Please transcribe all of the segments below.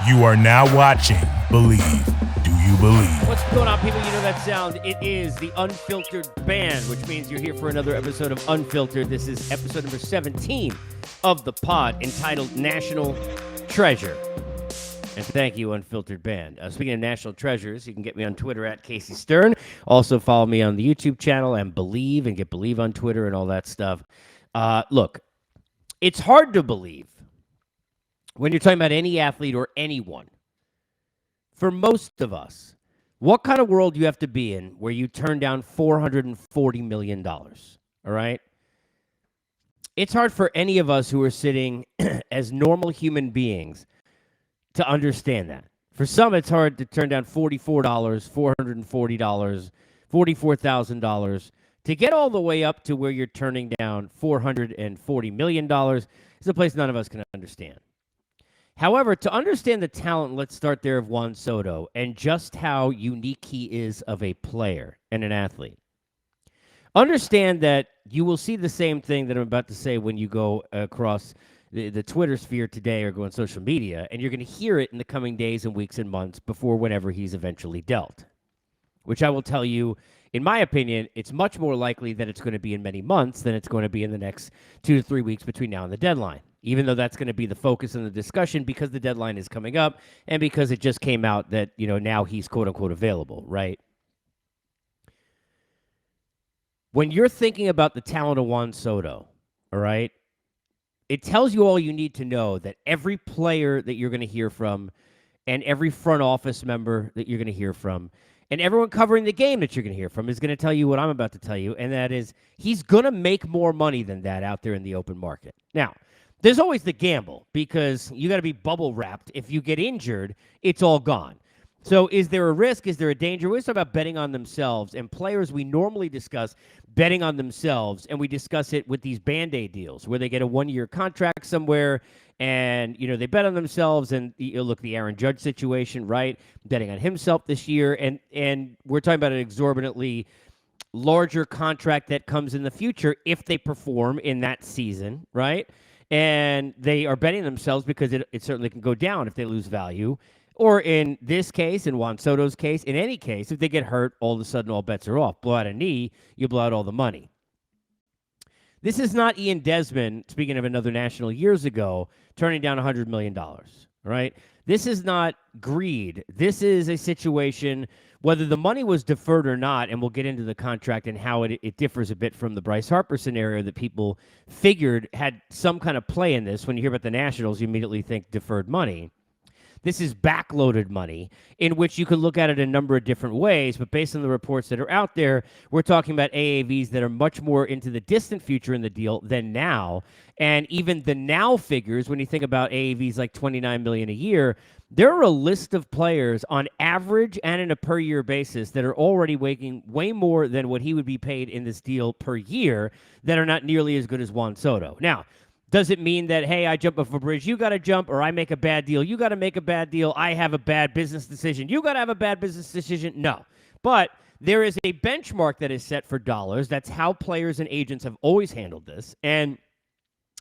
You are now watching Believe. Do you believe? What's going on, people? You know that sound. It is the Unfiltered Band, which means you're here for another episode of Unfiltered. This is episode number 17 of the pod, entitled National Treasure. And thank you, Unfiltered Band. Speaking of National Treasures, you can get me on Twitter at Casey Stern. Also follow me on the YouTube channel and Believe, and get Believe on Twitter and all that stuff. Look, it's hard to believe when you're talking about any athlete or anyone. For most of us, what kind of world you have to be in where you turn down $440 million, all right? It's hard for any of us who are sitting as normal human beings to understand that. For some, it's hard to turn down $44, $440, $44,000. To get all the way up to where you're turning down $440 million is a place none of us can understand. However, to understand the talent, let's start there, of Juan Soto and just how unique he is of a player and an athlete. Understand that you will see the same thing that I'm about to say when you go across the Twitter sphere today or go on social media, and you're going to hear it in the coming days and weeks and months before whenever he's eventually dealt, which I will tell you, in my opinion, it's much more likely that it's going to be in many months than it's going to be in the next 2 to 3 weeks between now and the deadline. Even though that's going to be the focus in the discussion because the deadline is coming up and because it just came out that, now he's quote-unquote available, right? When you're thinking about the talent of Juan Soto, all right, it tells you all you need to know that every player that you're going to hear from and every front office member that you're going to hear from and everyone covering the game that you're going to hear from is going to tell you what I'm about to tell you, and that is he's going to make more money than that out there in the open market. Now, there's always the gamble because you got to be bubble wrapped. If you get injured, it's all gone. So is there a risk? Is there a danger? We're talking about betting on themselves, and players we normally discuss betting on themselves, and we discuss it with these Band-Aid deals where they get a one-year contract somewhere and, they bet on themselves. And look, the Aaron Judge situation, right? Betting on himself this year. And we're talking about an exorbitantly larger contract that comes in the future if they perform in that season, right? And they are betting themselves because it certainly can go down if they lose value. Or in this case, in Juan Soto's case, in any case, if they get hurt, all of a sudden all bets are off. Blow out a knee, you blow out all the money. This is not Ian Desmond, speaking of another national years ago, turning down $100 million, right? This is not greed. This is a situation, whether the money was deferred or not, and we'll get into the contract and how it differs a bit from the Bryce Harper scenario that people figured had some kind of play in this. When you hear about the Nationals, you immediately think deferred money. This is backloaded money in which you could look at it a number of different ways, but based on the reports that are out there, we're talking about AAVs that are much more into the distant future in the deal than now. And even the now figures, when you think about AAVs like $29 million a year, there are a list of players on average and in a per-year basis that are already making way more than what he would be paid in this deal per year that are not nearly as good as Juan Soto. Now, does it mean that, hey, I jump off a bridge, you got to jump, or I make a bad deal, you got to make a bad deal, I have a bad business decision, you got to have a bad business decision? No. But there is a benchmark that is set for dollars. That's how players and agents have always handled this. And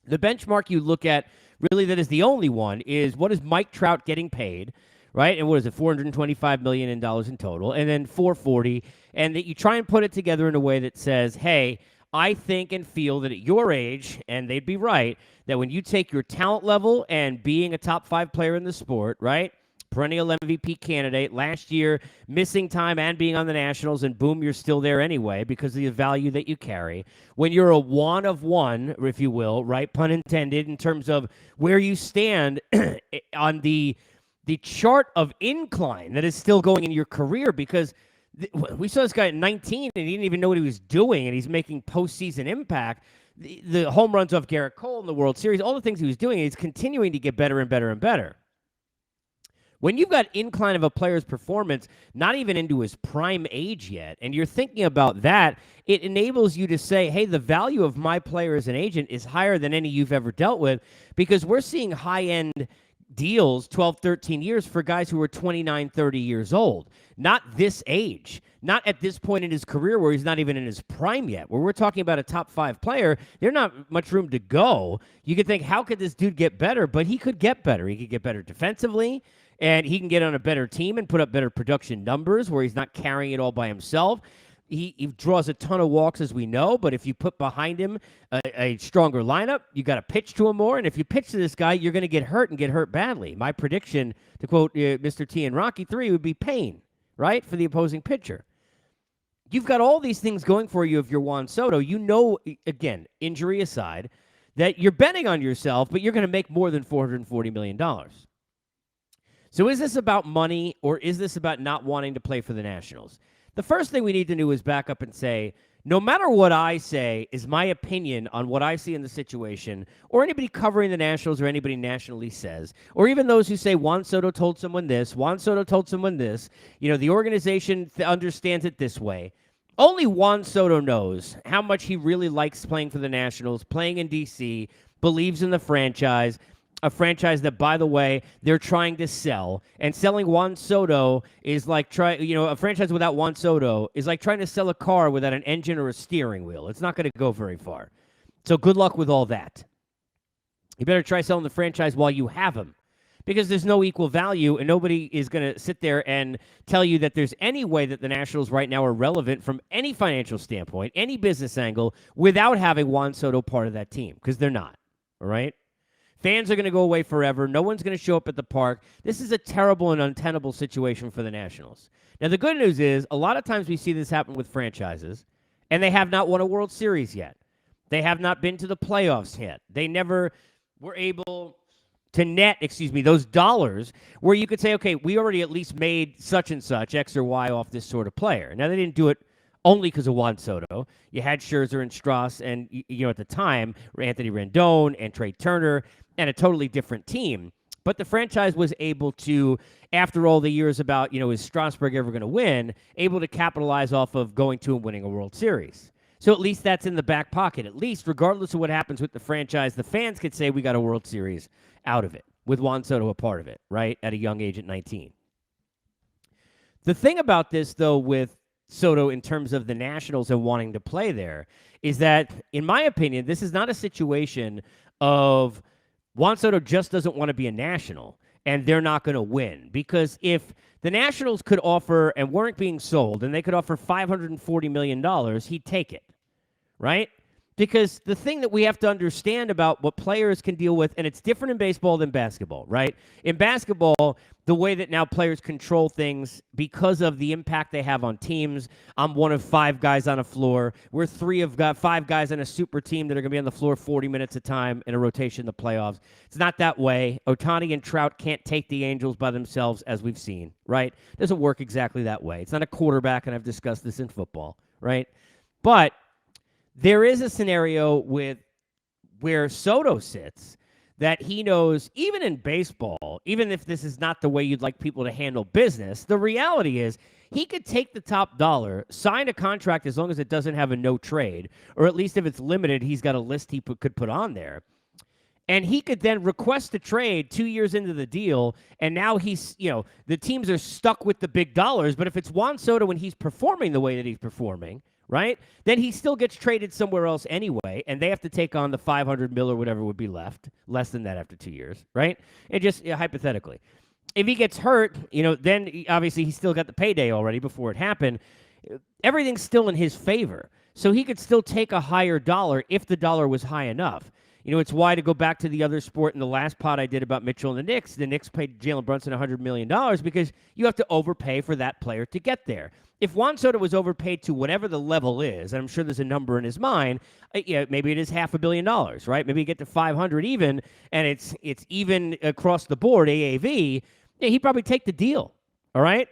the benchmark you look at, really that is the only one, is what is Mike Trout getting paid, right? And what is it, $425 million in total, and then $440, and that you try and put it together in a way that says, hey, I think and feel that at your age, and they'd be right, that when you take your talent level and being a top 5 player in the sport, right, perennial MVP candidate, last year missing time and being on the Nationals, and boom, you're still there anyway because of the value that you carry. When you're a one of one, if you will, right, pun intended, in terms of where you stand on the chart of incline that is still going in your career, because we saw this guy at 19, and he didn't even know what he was doing, and he's making postseason impact. The home runs off Garrett Cole in the World Series, all the things he was doing, he's continuing to get better and better and better. When you've got incline of a player's performance, not even into his prime age yet, and you're thinking about that, it enables you to say, hey, the value of my player as an agent is higher than any you've ever dealt with, because we're seeing high-end deals 12, 13 years for guys who are 29, 30 years old. Not this age. Not at this point in his career where he's not even in his prime yet. Where we're talking about a top 5 player, there's not much room to go. You could think, how could this dude get better? But he could get better. He could get better defensively. and he can get on a better team and put up better production numbers where he's not carrying it all by himself. He draws a ton of walks, as we know, but if you put behind him a stronger lineup, you got to pitch to him more. And if you pitch to this guy, you're going to get hurt and get hurt badly. My prediction, to quote Mr. T in Rocky 3, would be pain, right, for the opposing pitcher. You've got all these things going for you if you're Juan Soto. You know, again, injury aside, that you're betting on yourself, but you're going to make more than $440 million. So is this about money, or is this about not wanting to play for the Nationals? The first thing we need to do is back up and say, no matter what I say is my opinion on what I see in the situation, or anybody covering the Nationals or anybody nationally says, or even those who say Juan Soto told someone this, Juan Soto told someone this, the organization understands it this way. Only Juan Soto knows how much he really likes playing for the Nationals, playing in D.C., believes in the franchise, a franchise that, by the way, they're trying to sell. And selling Juan Soto is like a franchise without Juan Soto is like trying to sell a car without an engine or a steering wheel. It's not going to go very far. So good luck with all that. You better try selling the franchise while you have him, because there's no equal value, and nobody is going to sit there and tell you that there's any way that the Nationals right now are relevant from any financial standpoint, any business angle, without having Juan Soto part of that team, because they're not, all right? Fans are going to go away forever. No one's going to show up at the park. This is a terrible and untenable situation for the Nationals. Now, the good news is a lot of times we see this happen with franchises, and they have not won a World Series yet. They have not been to the playoffs yet. They never were able to net, those dollars where you could say, okay, we already at least made such and such, X or Y, off this sort of player. Now, they didn't do it only because of Juan Soto. You had Scherzer and Strauss and, at the time, Anthony Rendon and Trey Turner and a totally different team. But the franchise was able to, after all the years about, is Strasburg ever going to win, able to capitalize off of going to and winning a World Series. So at least that's in the back pocket. At least, regardless of what happens with the franchise, the fans could say we got a World Series out of it, with Juan Soto a part of it, right, at a young age at 19. The thing about this, though, with Soto in terms of the Nationals and wanting to play there is that, in my opinion, this is not a situation of Juan Soto just doesn't want to be a National and they're not going to win. Because if the Nationals could offer, and weren't being sold, and they could offer $540 million, he'd take it, right? Because the thing that we have to understand about what players can deal with, and it's different in baseball than basketball, right? In basketball, the way that now players control things because of the impact they have on teams. I'm one of 5 guys on a floor. We're 5 guys on a super team that are going to be on the floor 40 minutes a time in a rotation in the playoffs. It's not that way. Ohtani and Trout can't take the Angels by themselves, as we've seen, right? It doesn't work exactly that way. It's not a quarterback, and I've discussed this in football, right? But there is a scenario with where Soto sits that he knows, even in baseball, even if this is not the way you'd like people to handle business, the reality is he could take the top dollar, sign a contract as long as it doesn't have a no trade, or at least if it's limited, he's got a list he could put on there. And he could then request a trade 2 years into the deal, and now he's, the teams are stuck with the big dollars. But if it's Juan Soto and he's performing the way that he's performing, right, then he still gets traded somewhere else anyway, and they have to take on the $500 million or whatever would be left, less than that after 2 years, right? And just hypothetically. If he gets hurt, then obviously he's still got the payday already before it happened. Everything's still in his favor. So he could still take a higher dollar if the dollar was high enough. It's why, to go back to the other sport in the last pod I did about Mitchell and the Knicks paid Jalen Brunson $100 million because you have to overpay for that player to get there. If Juan Soto was overpaid to whatever the level is, and I'm sure there's a number in his mind, maybe it is $500 million, right? Maybe you get to 500 even, and it's even across the board, AAV, he'd probably take the deal, all right?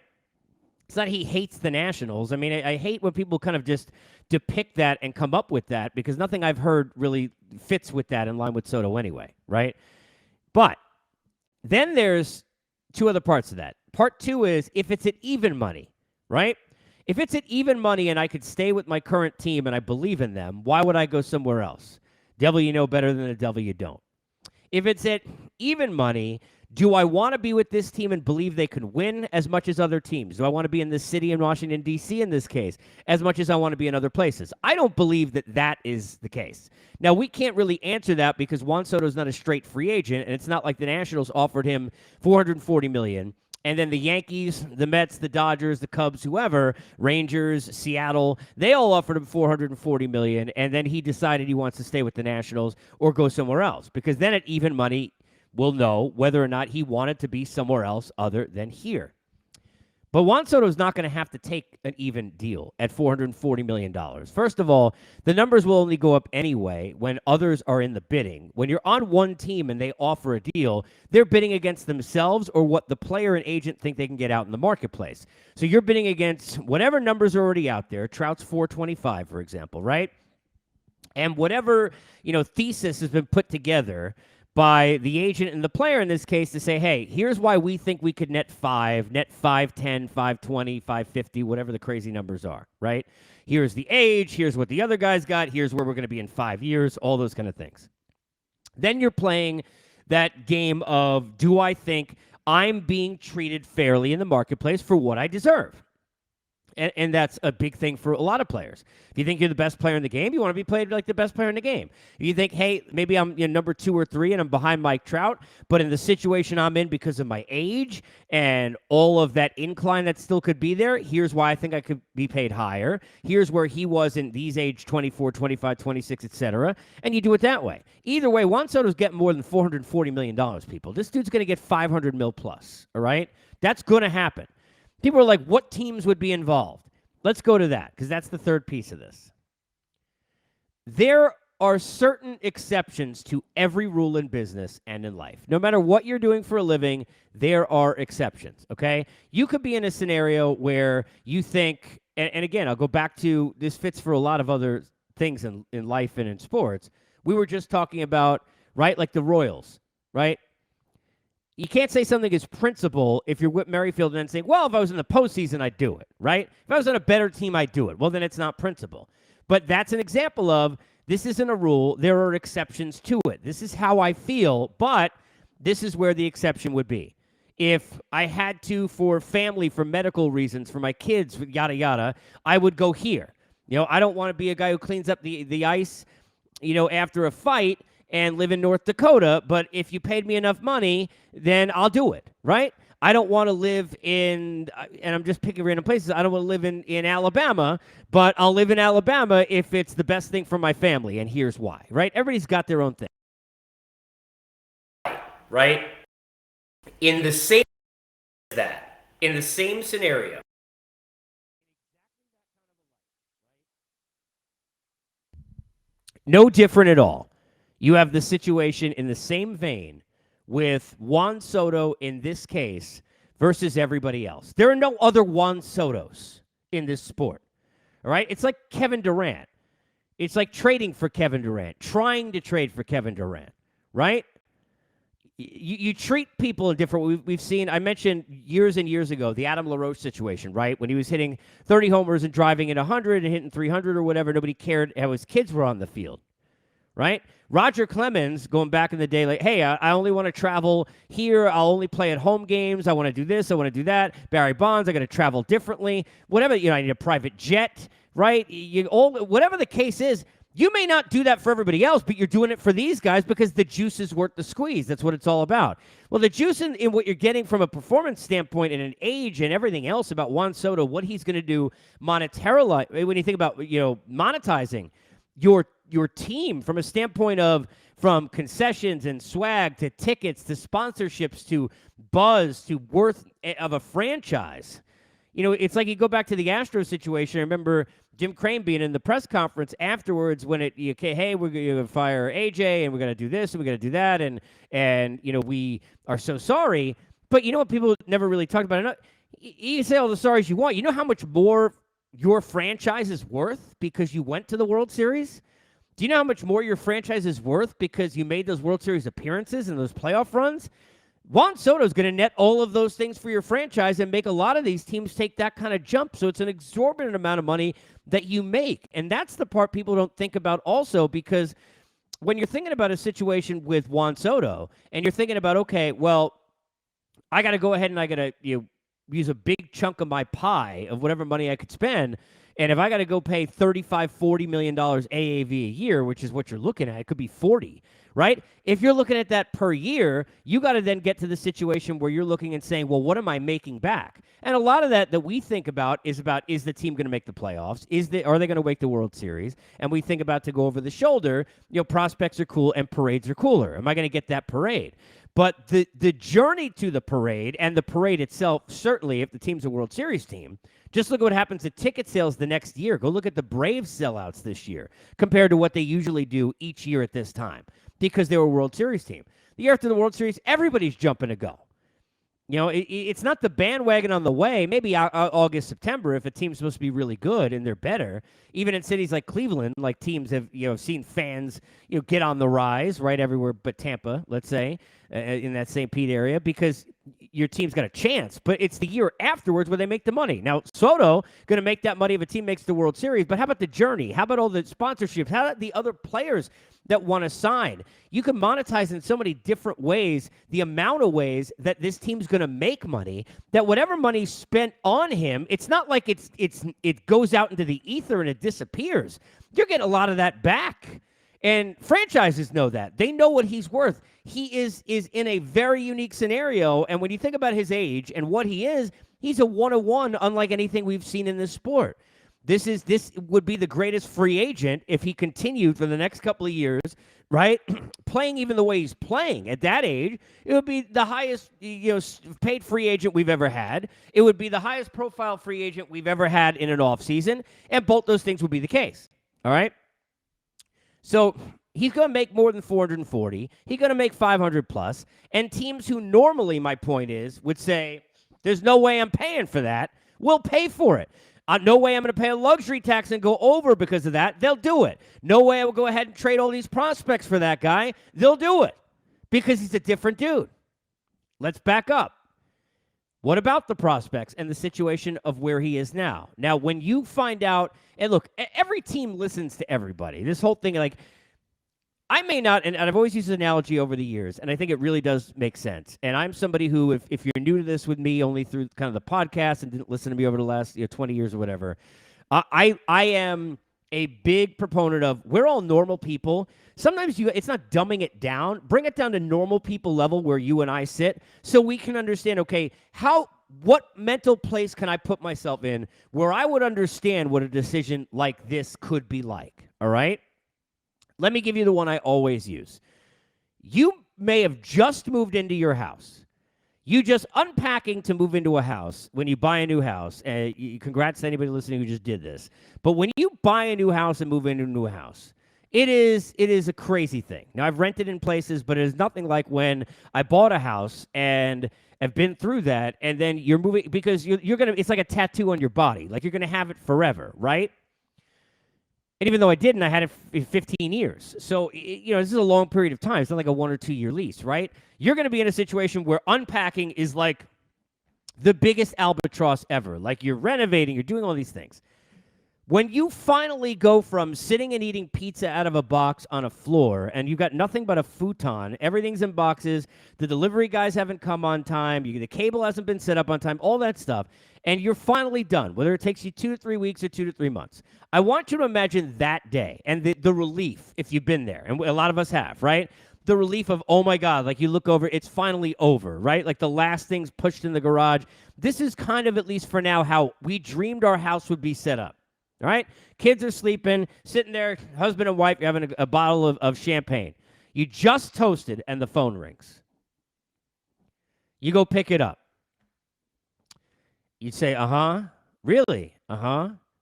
It's not he hates the Nationals. I mean, I hate when people kind of just depict that and come up with that, because nothing I've heard really fits with that in line with Soto anyway, right? But then there's 2 other parts of that. Part 2 is if it's at even money, right? If it's at even money and I could stay with my current team and I believe in them, why would I go somewhere else? Devil you know better than the devil you don't. If it's at even money, do I want to be with this team and believe they can win as much as other teams? Do I want to be in this city in Washington, D.C. in this case, as much as I want to be in other places? I don't believe that that is the case. Now, we can't really answer that because Juan Soto is not a straight free agent, and it's not like the Nationals offered him $440 million. And then the Yankees, the Mets, the Dodgers, the Cubs, whoever, Rangers, Seattle, they all offered him $440 million, and then he decided he wants to stay with the Nationals or go somewhere else, because then at even money, we'll know whether or not he wanted to be somewhere else other than here. But Juan Soto is not going to have to take an even deal at $440 million. First of all, the numbers will only go up anyway when others are in the bidding. When you're on one team and they offer a deal, they're bidding against themselves or what the player and agent think they can get out in the marketplace. So you're bidding against whatever numbers are already out there. Trout's 425, for example, right? And whatever, thesis has been put together by the agent and the player in this case to say, hey, here's why we think we could net 510, 520, 550, whatever the crazy numbers are, right? Here's the age, here's what the other guys got, here's where we're going to be in 5 years, all those kind of things. Then you're playing that game of, do I think I'm being treated fairly in the marketplace for what I deserve? And that's a big thing for a lot of players. If you think you're the best player in the game, you want to be played like the best player in the game. If you think, hey, maybe I'm number 2 or 3 and I'm behind Mike Trout, but in the situation I'm in because of my age and all of that incline that still could be there, here's why I think I could be paid higher. Here's where he was in these age 24, 25, 26, etc. And you do it that way. Either way, Juan Soto's getting more than $440 million, people. This dude's going to get $500 million plus, all right? That's going to happen. People are like, what teams would be involved? Let's go to that, because that's the third piece of this. There are certain exceptions to every rule in business and in life. No matter what you're doing for a living, there are exceptions, okay? You could be in a scenario where you think, and again, I'll go back to, this fits for a lot of other things in life and in sports. We were just talking about, right, like the Royals, right? You can't say something is principle if you're Whit Merrifield and then saying, well, if I was in the postseason, I'd do it, right? If I was on a better team, I'd do it. Well, then it's not principle. But that's an example of, this isn't a rule. There are exceptions to it. This is how I feel, but this is where the exception would be. If I had to, for family, for medical reasons, for my kids, yada, yada, I would go here. I don't want to be a guy who cleans up the ice, after a fight, and live in North Dakota, but if you paid me enough money, then I'll do it, right? I don't want to live in, and I'm just picking random places, I don't want to live in Alabama, but I'll live in Alabama if it's the best thing for my family, and here's why, right? Everybody's got their own thing. Right? In the same scenario. No different at all. You have the situation in the same vein with Juan Soto in this case versus everybody else. There are no other Juan Sotos in this sport, all right? It's like Kevin Durant. It's like trading for Kevin Durant, trying to trade for Kevin Durant, right? You treat people in different. We've seen. I mentioned years and years ago the Adam LaRoche situation, right? When he was hitting 30 homers and driving in 100 and hitting 300 or whatever, nobody cared how his kids were on the field, right? Roger Clemens, going back in the day, like, hey, I only want to travel here. I'll only play at home games. I want to do this. I want to do that. Barry Bonds, I got to travel differently. Whatever, I need a private jet, right? Whatever the case is. You may not do that for everybody else, but you're doing it for these guys because the juice is worth the squeeze. That's what it's all about. Well, the juice in what you're getting from a performance standpoint and an age and everything else about Juan Soto, what he's going to do monetarily, when you think about, monetizing your team from a standpoint of from concessions and swag to tickets to sponsorships to buzz to worth of a franchise. It's like you go back to the Astros situation. I remember Jim Crane being in the press conference afterwards when hey, we're going to fire AJ and we're going to do this and we're going to do that. And we are so sorry. But you know what people never really talked about? You say all the sorries you want. You know how much more your franchise is worth because you went to the World Series? Do you know how much more your franchise is worth because you made those World Series appearances and those playoff runs? Juan Soto is going to net all of those things for your franchise and make a lot of these teams take that kind of jump. So it's an exorbitant amount of money that you make. And that's the part people don't think about also because when you're thinking about a situation with Juan Soto and you're thinking about, okay, well, I got to go ahead and I got to use a big chunk of my pie of whatever money I could spend. And if I got to go pay $35-40 million AAV a year, which is what you're looking at, it could be 40, right? If you're looking at that per year, you got to then get to the situation where you're looking and saying, well, what am I making back? And a lot of that we think about, is the team going to make the playoffs? Are they going to make the World Series? And we think about, to go over the shoulder, prospects are cool and parades are cooler. Am I going to get that parade? But the journey to the parade, and the parade itself, certainly if the team's a World Series team, just look at what happens to ticket sales the next year. Go look at the Braves sellouts this year compared to what they usually do each year at this time, because they were a World Series team. The year after the World Series, everybody's jumping to go. It's not the bandwagon on the way. Maybe August, September, if a team's supposed to be really good and they're better. Even in cities like Cleveland, like teams have seen fans get on the rise right everywhere but Tampa, let's say, in that St. Pete area, because your team's got a chance. But it's the year afterwards where they make the money. Now, Soto going to make that money if a team makes the World Series, but how about the journey? How about all the sponsorships? How about the other players that want to sign? You can monetize in so many different ways, the amount of ways that this team's going to make money, that whatever money's spent on him, it's not like it goes out into the ether and it disappears. You're getting a lot of that back. And franchises know that. They know what he's worth. He is in a very unique scenario. And when you think about his age and what he is, he's a one-of-one, unlike anything we've seen in this sport. This would be the greatest free agent if he continued for the next couple of years, right? Playing even the way he's playing at that age. It would be the highest paid free agent we've ever had. It would be the highest profile free agent we've ever had in an offseason, and both those things would be the case. All right? So he's going to make more than 440. He's going to make 500 plus. And teams who normally, my point is, would say, there's no way I'm paying for that, will pay for it. No way I'm going to pay a luxury tax and go over because of that. They'll do it. No way I will go ahead and trade all these prospects for that guy. They'll do it because he's a different dude. Let's back up. What about the prospects and the situation of where he is now? Now, when you find out, and look, every team listens to everybody. This whole thing, like, I may not, and I've always used this analogy over the years, and I think it really does make sense. And I'm somebody who, if you're new to this with me only through kind of the podcast and didn't listen to me over the last 20 years or whatever, I am a big proponent of, we're all normal people. Sometimes it's not dumbing it down. Bring it down to normal people level where you and I sit, so we can understand, okay, what mental place can I put myself in where I would understand what a decision like this could be like, all right? Let me give you the one I always use. You may have just moved into your house. You just unpacking to move into a house when you buy a new house. And congrats to anybody listening who just did this. But when you buy a new house and move into a new house, it is a crazy thing. Now, I've rented in places, but it is nothing like when I bought a house and have been through that, and then you're moving, because you're going to, it's like a tattoo on your body. Like, you're going to have it forever, right? And even though I didn't, I had it 15 years. So, this is a long period of time. It's not like a 1 or 2 year lease, right? You're going to be in a situation where unpacking is like the biggest albatross ever. Like, you're renovating, you're doing all these things. When you finally go from sitting and eating pizza out of a box on a floor, and you've got nothing but a futon, everything's in boxes, the delivery guys haven't come on time, the cable hasn't been set up on time, all that stuff, and you're finally done, whether it takes you 2 to 3 weeks or 2 to 3 months. I want you to imagine that day and the relief, if you've been there, and a lot of us have, right? The relief of, oh my God, like you look over, it's finally over, right? Like the last thing's pushed in the garage. This is kind of, at least for now, how we dreamed our house would be set up. All right? Kids are sleeping, sitting there, husband and wife, you're having a bottle of champagne. You just toasted, and the phone rings. You go pick it up. You say, really?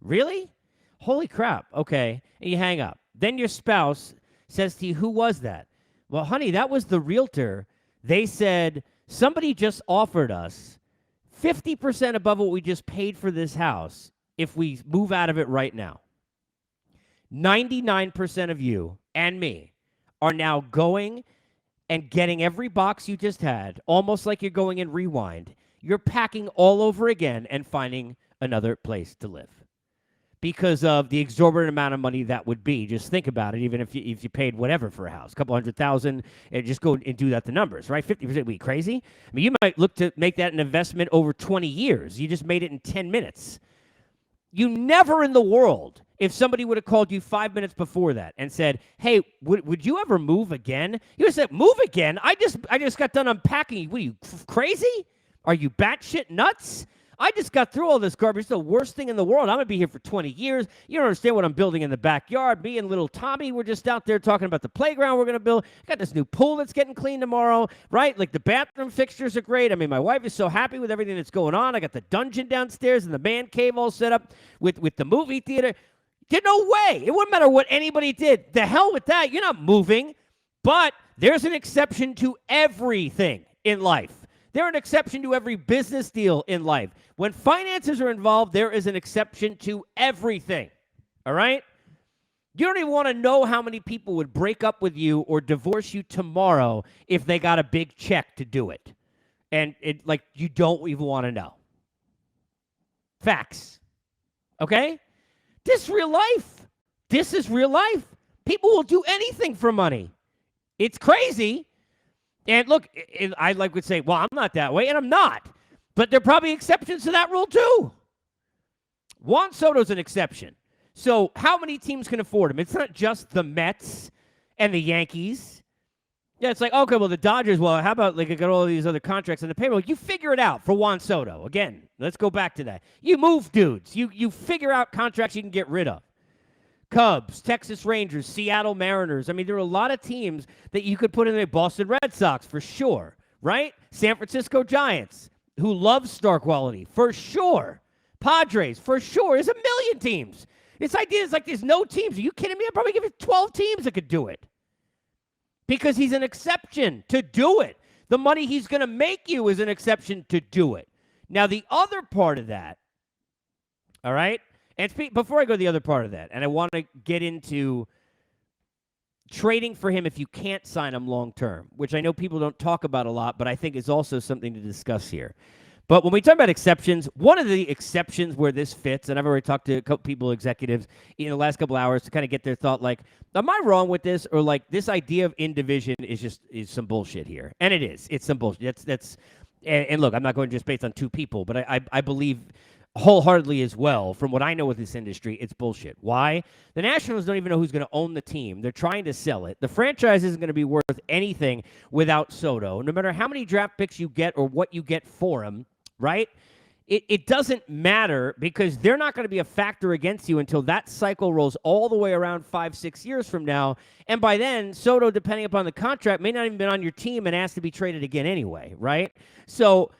Really? Holy crap, okay. And you hang up. Then your spouse says to you, who was that? Well, honey, that was the realtor. They said, somebody just offered us 50% above what we just paid for this house if we move out of it right now. 99% of you and me are now going and getting every box you just had, almost like you're going in rewind. You're packing all over again and finding another place to live. because of the exorbitant amount of money that would be. Just think about it. Even if you paid whatever for a house, a couple $100,000, and just go and do that, the numbers, right? 50% would be crazy. I mean, you might look to make that an investment over 20 years. You just made it in 10 minutes. You never in the world, if somebody would have called you 5 minutes before that and said, hey, would you ever move again? You would have said, move again? I just got done unpacking. What are you, crazy? Are you batshit nuts? I just got through all this garbage. It's the worst thing in the world. I'm going to be here for 20 years. You don't understand what I'm building in the backyard. Me and little Tommy, we're just out there talking about the playground we're going to build. I got this new pool that's getting cleaned tomorrow, right? Like the bathroom fixtures are great. I mean, my wife is so happy with everything that's going on. I got the dungeon downstairs and the man cave all set up with the movie theater. There's no way. It wouldn't matter what anybody did. The hell with that. You're not moving. But there's an exception to everything in life. They're an exception to every business deal in life. When finances are involved, there is an exception to everything. All right? You don't even want to know how many people would break up with you or divorce you tomorrow if they got a big check to do it. And you don't even want to know. Facts. Okay? This is real life. This is real life. People will do anything for money. It's crazy. And look, I would say, well, I'm not that way, and I'm not. But there are probably exceptions to that rule, too. Juan Soto's an exception. So how many teams can afford him? It's not just the Mets and the Yankees. Yeah, it's like, okay, well, the Dodgers, well, how about I got all these other contracts on the payroll? You figure it out for Juan Soto. Again, let's go back to that. You move dudes. You figure out contracts you can get rid of. Cubs, Texas Rangers, Seattle Mariners. I mean, there are a lot of teams that you could put in there. Boston Red Sox, for sure, right? San Francisco Giants, who love star quality, for sure. Padres, for sure. There's a million teams. This idea is like there's no teams. Are you kidding me? I'd probably give you 12 teams that could do it. Because he's an exception to do it. The money he's going to make you is an exception to do it. Now, the other part of that, all right? And before I go to the other part of that, and I want to get into trading for him if you can't sign him long-term, which I know people don't talk about a lot, but I think is also something to discuss here. But when we talk about exceptions, one of the exceptions where this fits, and I've already talked to a couple people, executives, in the last couple hours to kind of get their thought, like, am I wrong with this? Or like this idea of in division is some bullshit here. And it is. It's some bullshit. And look, I'm not going just based on two people, but I believe wholeheartedly as well, from what I know with this industry, it's bullshit. Why? The Nationals don't even know who's going to own the team. They're trying to sell it. The franchise isn't going to be worth anything without Soto. No matter how many draft picks you get or what you get for him, right? It doesn't matter because they're not going to be a factor against you until that cycle rolls all the way around 5-6 years from now. And by then, Soto, depending upon the contract, may not even been on your team and asked to be traded again anyway, right? So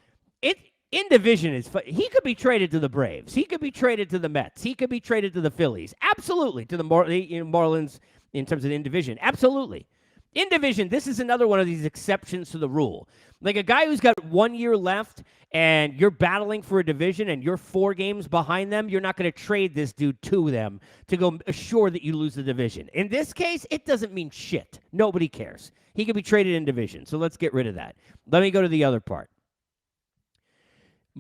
in division, he could be traded to the Braves. He could be traded to the Mets. He could be traded to the Phillies. Absolutely. To the Marlins in terms of in division. Absolutely. In division, this is another one of these exceptions to the rule. Like a guy who's got 1 year left and you're battling for a division and you're 4 games behind them, you're not going to trade this dude to them to go assure that you lose the division. In this case, it doesn't mean shit. Nobody cares. He could be traded in division. So let's get rid of that. Let me go to the other part.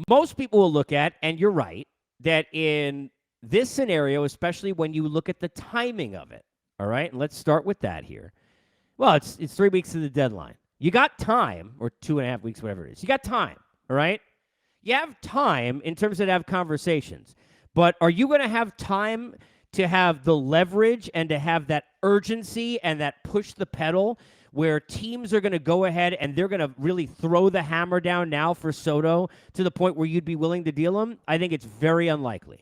Most people will look at, and you're right, that in this scenario, especially when you look at the timing of it, all right? And let's start with that here. Well, it's 3 weeks to the deadline. You got time, or 2.5 weeks, whatever it is. You got time, all right? You have time in terms of to have conversations. But are you going to have time to have the leverage and to have that urgency and that push the pedal where teams are going to go ahead and they're going to really throw the hammer down now for Soto to the point where you'd be willing to deal him? I think it's very unlikely.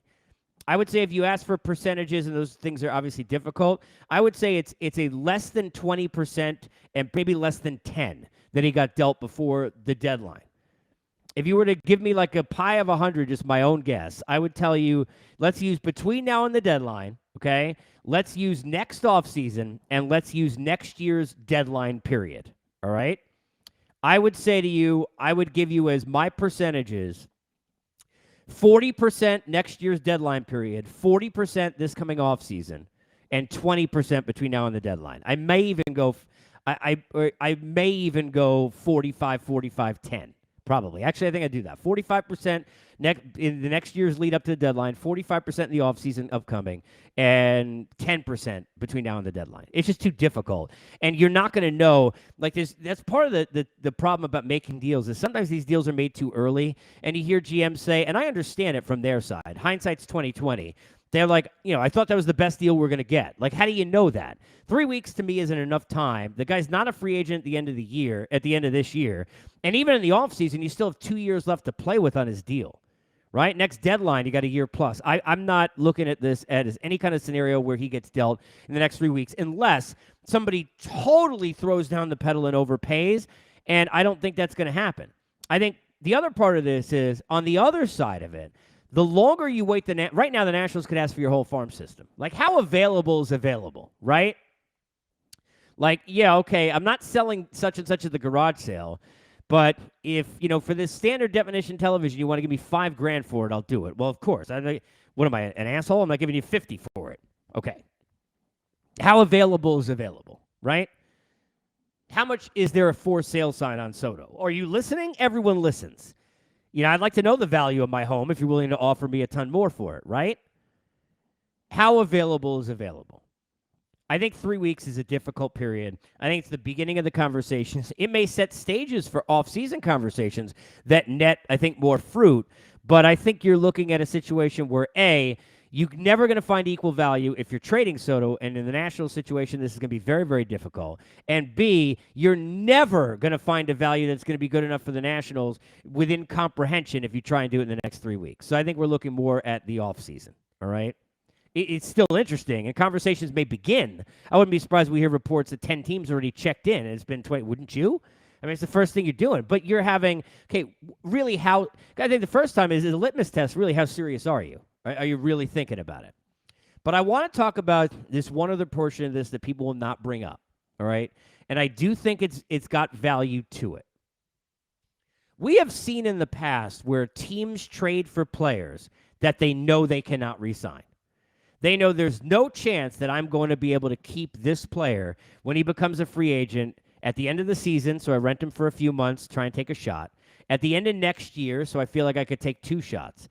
I would say if you ask for percentages, and those things are obviously difficult, I would say it's a less than 20% and maybe less than 10 that he got dealt before the deadline. If you were to give me like a pie of 100, just my own guess, I would tell you, let's use between now and the deadline, okay? Let's use next offseason, and let's use next year's deadline period, all right? I would say to you, I would give you as my percentages, 40% next year's deadline period, 40% this coming offseason, and 20% between now and the deadline. I may even go I may even go 45, 45, 10%. probably. Actually, I think I do that. 45% in the next year's lead up to the deadline, 45% in the offseason upcoming, and 10% between now and the deadline. It's just too difficult. And you're not going to know. Like, that's part of the problem about making deals is sometimes these deals are made too early, and you hear GMs say, and I understand it from their side, hindsight's 2020. They're like, I thought that was the best deal we're going to get. Like, how do you know that? 3 weeks to me isn't enough time. The guy's not a free agent at the end of this year. And even in the offseason, you still have 2 years left to play with on his deal, right? Next deadline, you got a year plus. I'm not looking at this as any kind of scenario where he gets dealt in the next 3 weeks unless somebody totally throws down the pedal and overpays, and I don't think that's going to happen. I think the other part of this is, on the other side of it, the longer you wait, right now the Nationals could ask for your whole farm system. Like, how available is available, right? Like, yeah, okay, I'm not selling such and such at the garage sale, but if, for this standard definition television, you want to give me $5,000 for it, I'll do it. Well, of course. What am I, an asshole? I'm not giving you $50 for it. Okay. How available is available, right? How much is there a for sale sign on Soto? Are you listening? Everyone listens. I'd like to know the value of my home if you're willing to offer me a ton more for it, right? How available is available? I think 3 weeks is a difficult period. I think it's the beginning of the conversations. It may set stages for off-season conversations that net, I think, more fruit. But I think you're looking at a situation where, A, you're never going to find equal value if you're trading Soto, and in the National situation, this is going to be very, very difficult. And B, you're never going to find a value that's going to be good enough for the Nationals within comprehension if you try and do it in the next 3 weeks. So I think we're looking more at the offseason, all right? It's still interesting, and conversations may begin. I wouldn't be surprised if we hear reports that 10 teams already checked in, and it's been 20. Wouldn't you? I mean, it's the first thing you're doing. But you're having, really I think the first time is a litmus test, really, how serious are you? Are you really thinking about it? But I want to talk about this one other portion of this that people will not bring up, all right? And I do think it's got value to it. We have seen in the past where teams trade for players that they know they cannot re-sign. They know there's no chance that I'm going to be able to keep this player when he becomes a free agent at the end of the season, so I rent him for a few months, try and take a shot. At the end of next year, so I feel like I could take 2 shots.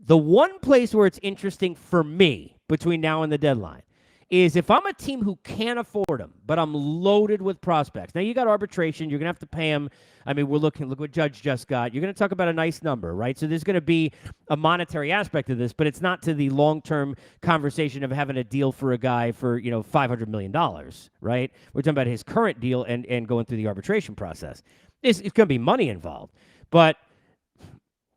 The one place where it's interesting for me between now and the deadline is if I'm a team who can't afford them, but I'm loaded with prospects. Now, you got arbitration. You're going to have to pay them. I mean, look what Judge just got. You're going to talk about a nice number, right? So there's going to be a monetary aspect of this, but it's not to the long-term conversation of having a deal for a guy for, $500 million, right? We're talking about his current deal and going through the arbitration process. It's going to be money involved. But,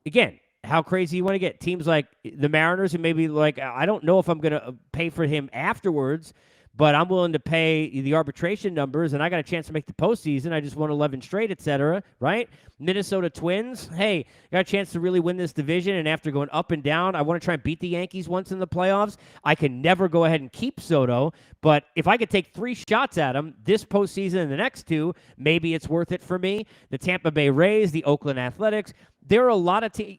again, how crazy you want to get. Teams like the Mariners who maybe like, I don't know if I'm going to pay for him afterwards, but I'm willing to pay the arbitration numbers, and I got a chance to make the postseason. I just won 11 straight, et cetera, right? Minnesota Twins, hey, got a chance to really win this division, and after going up and down, I want to try and beat the Yankees once in the playoffs. I can never go ahead and keep Soto, but if I could take 3 shots at him this postseason and the next 2, maybe it's worth it for me. The Tampa Bay Rays, the Oakland Athletics, there are a lot of teams.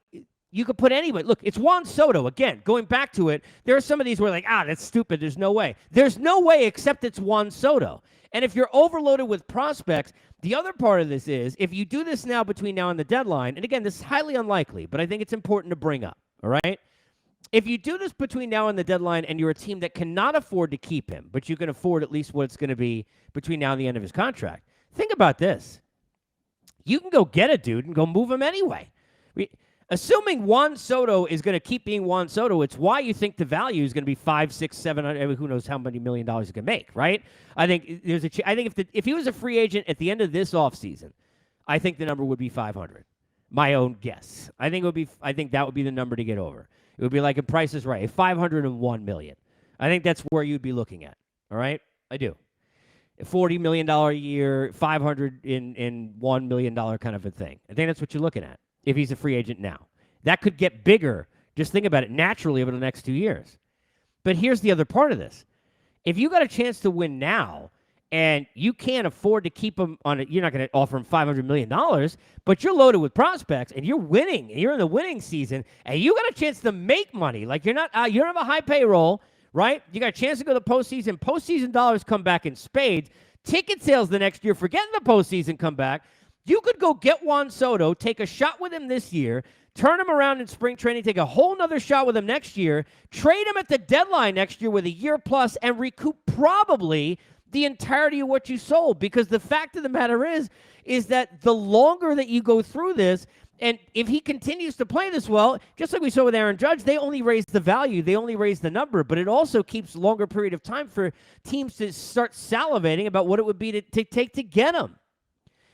You could put anybody. Look, it's Juan Soto. Again, going back to it, there are some of these where like, that's stupid. There's no way. There's no way except it's Juan Soto. And if you're overloaded with prospects, the other part of this is if you do this now between now and the deadline, and again, this is highly unlikely, but I think it's important to bring up, all right? If you do this between now and the deadline and you're a team that cannot afford to keep him, but you can afford at least what it's going to be between now and the end of his contract, think about this. You can go get a dude and go move him anyway. Assuming Juan Soto is going to keep being Juan Soto, it's why you think the value is going to be 5, 6, 7. I mean, who knows how many $1 million he can make, right? I think I think if he was a free agent at the end of this offseason, I think the number would be 500. My own guess. I think that would be the number to get over. It would be like a Price is Right, $501 million. I think that's where you'd be looking at. All right, I do. $40 million a year, $500 in $1 million kind of a thing. I think that's what you're looking at. If he's a free agent now. That could get bigger, just think about it, naturally over the next 2 years. But here's the other part of this. If you got a chance to win now and you can't afford to keep him on it, you're not going to offer him $500 million, but you're loaded with prospects and you're winning, and you're in the winning season, and you got a chance to make money. Like you don't have a high payroll, right? You got a chance to go to the postseason. Postseason dollars come back in spades. Ticket sales the next year, forgetting the postseason, come back. You could go get Juan Soto, take a shot with him this year, turn him around in spring training, take a whole nother shot with him next year, trade him at the deadline next year with a year plus, and recoup probably the entirety of what you sold. Because the fact of the matter is that the longer that you go through this, and if he continues to play this well, just like we saw with Aaron Judge, they only raise the value, they only raise the number, but it also keeps a longer period of time for teams to start salivating about what it would be to take to get him.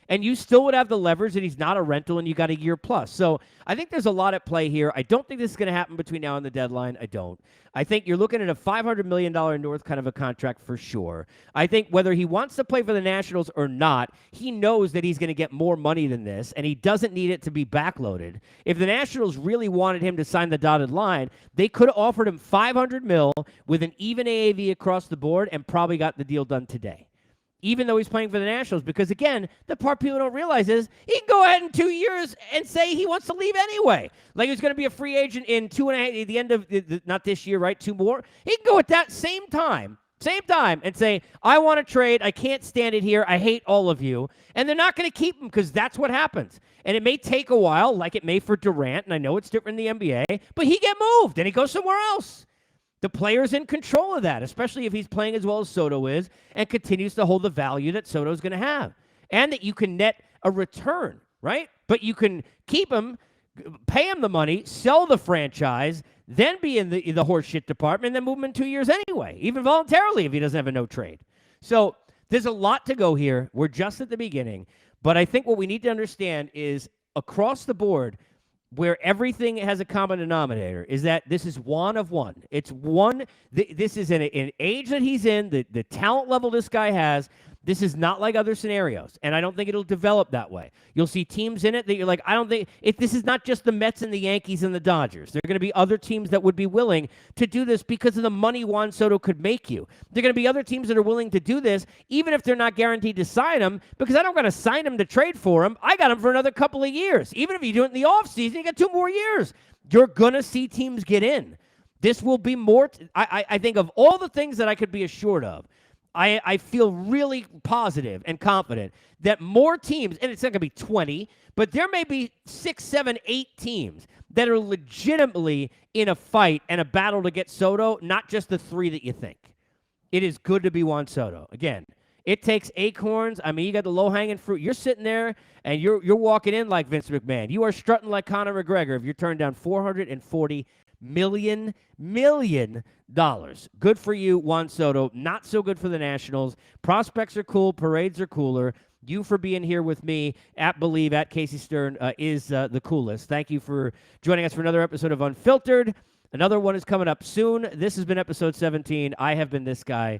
And you still would have the leverage that he's not a rental and you got a year plus. So I think there's a lot at play here. I don't think this is going to happen between now and the deadline. I don't. I think you're looking at a $500 million north kind of a contract for sure. I think whether he wants to play for the Nationals or not, he knows that he's going to get more money than this, and he doesn't need it to be backloaded. If the Nationals really wanted him to sign the dotted line, they could have offered him $500 million with an even AAV across the board and probably got the deal done today, even though he's playing for the Nationals. Because, again, the part people don't realize is he can go ahead in 2 years and say he wants to leave anyway. Like he's going to be a free agent in 2.5, the end of, not this year, right, 2 more. He can go at that same time, and say, I want to trade. I can't stand it here. I hate all of you. And they're not going to keep him because that's what happens. And it may take a while, like it may for Durant, and I know it's different in the NBA, but he get moved and he goes somewhere else. The player's in control of that, especially if he's playing as well as Soto is and continues to hold the value that Soto's going to have. And that you can net a return, right? But you can keep him, pay him the money, sell the franchise, then be in the horseshit department, and then move him in 2 years anyway, even voluntarily if he doesn't have a no trade. So there's a lot to go here. We're just at the beginning. But I think what we need to understand is across the board, where everything has a common denominator, is that this is one of one. It's one. This is an age that he's in, the talent level this guy has. This is not like other scenarios, and I don't think it'll develop that way. You'll see teams in it that you're like, I don't think this is not just the Mets and the Yankees and the Dodgers. There are going to be other teams that would be willing to do this because of the money Juan Soto could make you. There are going to be other teams that are willing to do this, even if they're not guaranteed to sign him, because I don't got to sign him to trade for him. I got him for another couple of years. Even if you do it in the offseason, you got 2 more years. You're going to see teams get in. This will be more. I think of all the things that I could be assured of, I feel really positive and confident that more teams, and it's not going to be 20, but there may be 6, 7, 8 teams that are legitimately in a fight and a battle to get Soto, not just the 3 that you think. It is good to be Juan Soto. Again, it takes acorns. I mean, you got the low-hanging fruit. You're sitting there, and you're walking in like Vince McMahon. You are strutting like Conor McGregor if you're turning down $440 million. Good for you, Juan Soto. Not so good for the Nationals. Prospects are cool. Parades are cooler. You for being here with me at Believe, at Casey Stern, is the coolest. Thank you for joining us for another episode of Unfiltered. Another one is coming up soon. This has been episode 17. I have been this guy.